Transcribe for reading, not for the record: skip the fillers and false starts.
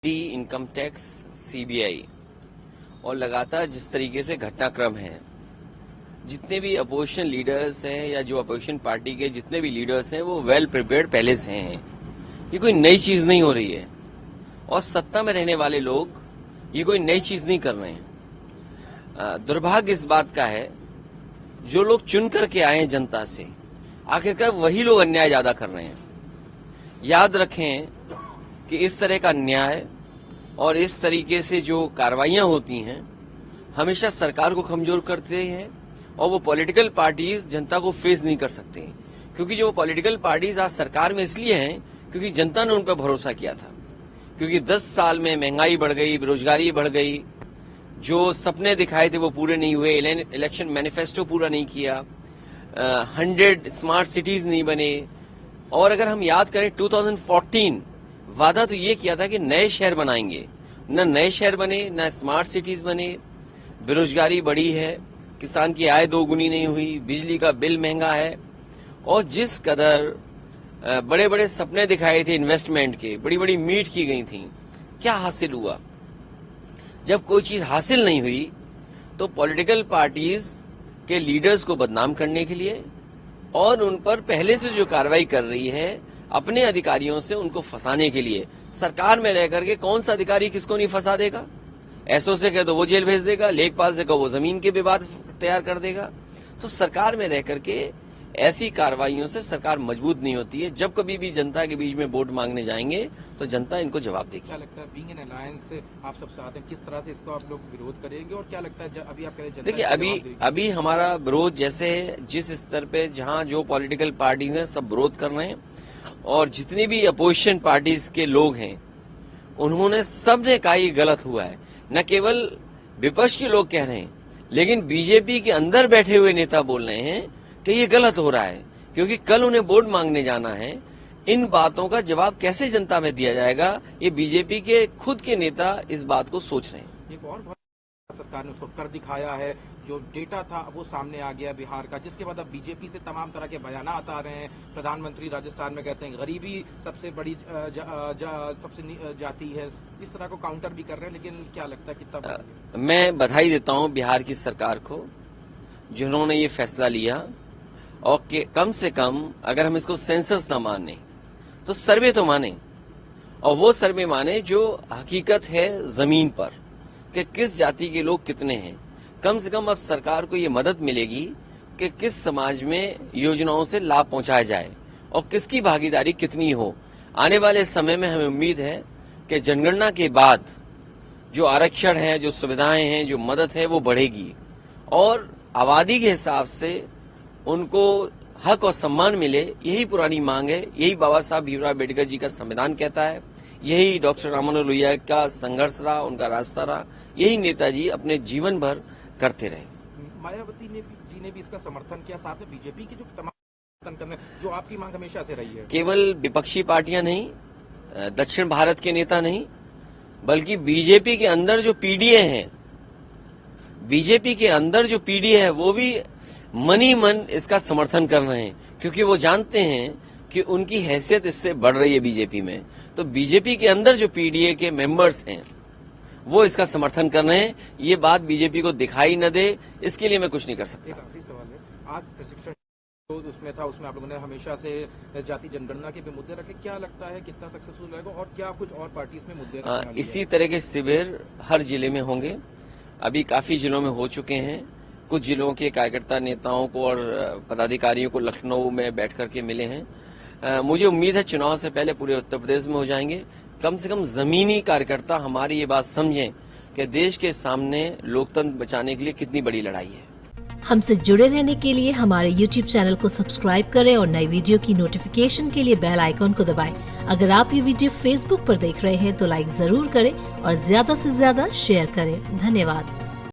Income tax, CBI और लगातार जिस तरीके से घटनाक्रम है, जितने भी अपोजिशन लीडर्स हैं या जो अपोजिशन पार्टी के जितने भी लीडर्स हैं वो वेल प्रिपेयर्ड पहले से हैं। ये कोई नई चीज नहीं हो रही है और सत्ता में रहने वाले लोग ये कोई नई चीज नहीं कर रहे हैं। दुर्भाग्य इस बात का है जो लोग चुन करके आए हैं जनता से, आखिरकार वही लोग अन्याय ज्यादा कर रहे हैं। याद रखें कि इस तरह का न्याय और इस तरीके से जो कार्रवाइयां होती हैं हमेशा सरकार को कमजोर करते हैं और वो पॉलिटिकल पार्टीज जनता को फेस नहीं कर सकते, क्योंकि जो पॉलिटिकल पार्टीज आज सरकार में इसलिए हैं क्योंकि जनता ने उन पर भरोसा किया था। क्योंकि 10 साल में महंगाई बढ़ गई, बेरोजगारी बढ़ गई, जो सपने दिखाए थे वो पूरे नहीं हुए, इलेक्शन मैनिफेस्टो पूरा नहीं किया, 100 स्मार्ट सिटीज नहीं बने। और अगर हम याद करें 2014 वादा तो ये किया था कि नए शहर बनाएंगे, न नए शहर बने न स्मार्ट सिटीज बने, बेरोजगारी बढ़ी है, किसान की आय दोगुनी नहीं हुई, बिजली का बिल महंगा है। और जिस कदर बड़े बड़े सपने दिखाए थे इन्वेस्टमेंट के, बड़ी बड़ी मीट की गई थी, क्या हासिल हुआ? जब कोई चीज हासिल नहीं हुई तो पॉलिटिकल पार्टीज के लीडर्स को बदनाम करने के लिए और उन पर पहले से जो कार्रवाई कर रही है अपने अधिकारियों से उनको फंसाने के लिए, सरकार में रह करके कौन सा अधिकारी किसको नहीं फंसा देगा? एसओ से कह दो वो जेल भेज देगा, लेखपाल से कहो वो जमीन के विवाद तैयार कर देगा। तो सरकार में रह करके ऐसी कार्रवाइयों से सरकार मजबूत नहीं होती है। जब कभी भी जनता के बीच में वोट मांगने जाएंगे तो जनता इनको जवाब देगी। क्या लगता है बीइंग एन अलायंस आप सब साथ हैं, किस तरह से इसको आप लोग विरोध करेंगे और क्या लगता है अभी आप कह रहे हैं? देखिए अभी हमारा विरोध जैसे जिस स्तर पे जहां जो पॉलिटिकल पार्टीज हैं सब विरोध कर रहे हैं और जितनी भी अपोजिशन पार्टीज के लोग हैं उन्होंने सबने कहा ये गलत हुआ है। न केवल विपक्ष के लोग कह रहे हैं लेकिन बीजेपी के अंदर बैठे हुए नेता बोल रहे हैं कि ये गलत हो रहा है, क्योंकि कल उन्हें वोट मांगने जाना है। इन बातों का जवाब कैसे जनता में दिया जाएगा, ये बीजेपी के खुद के नेता इस बात को सोच रहे हैं। एक और सरकार ने उसको कर दिखाया है, जो डेटा था वो सामने आ गया बिहार का, जिसके बाद अब बीजेपी से तमाम तरह के बयानात आ रहे हैं। प्रधानमंत्री राजस्थान में कहते हैं गरीबी सबसे बड़ी सबसे जाति है, इस तरह को काउंटर भी कर रहे हैं। लेकिन क्या लगता है कितना? मैं बधाई देता हूं बिहार की सरकार को जिन्होंने ये फैसला लिया और कि कम से कम अगर हम इसको सेंसस ना माने तो सर्वे तो माने, और वो सर्वे माने जो हकीकत है जमीन पर कि किस जाति के लोग कितने हैं। कम से कम अब सरकार को ये मदद मिलेगी कि किस समाज में योजनाओं से लाभ पहुंचाया जाए और किसकी भागीदारी कितनी हो। आने वाले समय में हमें उम्मीद है कि जनगणना के बाद जो आरक्षण है, जो सुविधाएं हैं, जो मदद है वो बढ़ेगी और आबादी के हिसाब से उनको हक और सम्मान मिले। यही पुरानी मांग है, यही बाबा साहब भीमराव अम्बेडकर जी का संविधान कहता है, यही डॉक्टर राममनोहर लोहिया का संघर्ष रहा, उनका रास्ता रहा, यही नेताजी अपने जीवन भर करते रहे। मायावती जी ने भी इसका समर्थन किया, साथ में बीजेपी की जो तमाम करने जो आपकी मांग हमेशा से रही है। केवल विपक्षी पार्टियां नहीं, दक्षिण भारत के नेता नहीं, बल्कि बीजेपी के अंदर जो पीडीए हैं, बीजेपी के अंदर जो पीडीए है वो भी मन ही मन इसका समर्थन कर रहे हैं, क्योंकि वो जानते हैं कि उनकी हैसियत इससे बढ़ रही है बीजेपी में। तो बीजेपी के अंदर जो पीडीए के मेंबर्स हैं वो इसका समर्थन कर रहे हैं। ये बात बीजेपी को दिखाई न दे, इसके लिए मैं कुछ नहीं कर सकता। एक आखिरी सवाल है, आज प्रशिक्षण उसमें था, उसमें आप लोगों ने हमेशा से जाति जनगणना के भी मुद्दे रखे, क्या लगता है कितना सक्सेसफुल रहेगा और क्या कुछ और पार्टी इसमें मुद्दे? इसी तरह के शिविर हर जिले में होंगे, अभी काफी जिलों में हो चुके हैं। कुछ जिलों के कार्यकर्ता नेताओं को और पदाधिकारियों को लखनऊ में बैठ करके मिले हैं। मुझे उम्मीद है चुनाव से पहले पूरे उत्तर प्रदेश में हो जाएंगे। कम से कम जमीनी कार्यकर्ता हमारी ये बात समझें कि देश के सामने लोकतंत्र बचाने के लिए कितनी बड़ी लड़ाई है। हमसे जुड़े रहने के लिए हमारे YouTube चैनल को सब्सक्राइब करें और नई वीडियो की नोटिफिकेशन के लिए बेल आइकॉन को दबाएं। अगर आप ये वीडियो Facebook पर देख रहे हैं तो लाइक जरूर करें और ज्यादा से ज्यादा शेयर करें। धन्यवाद।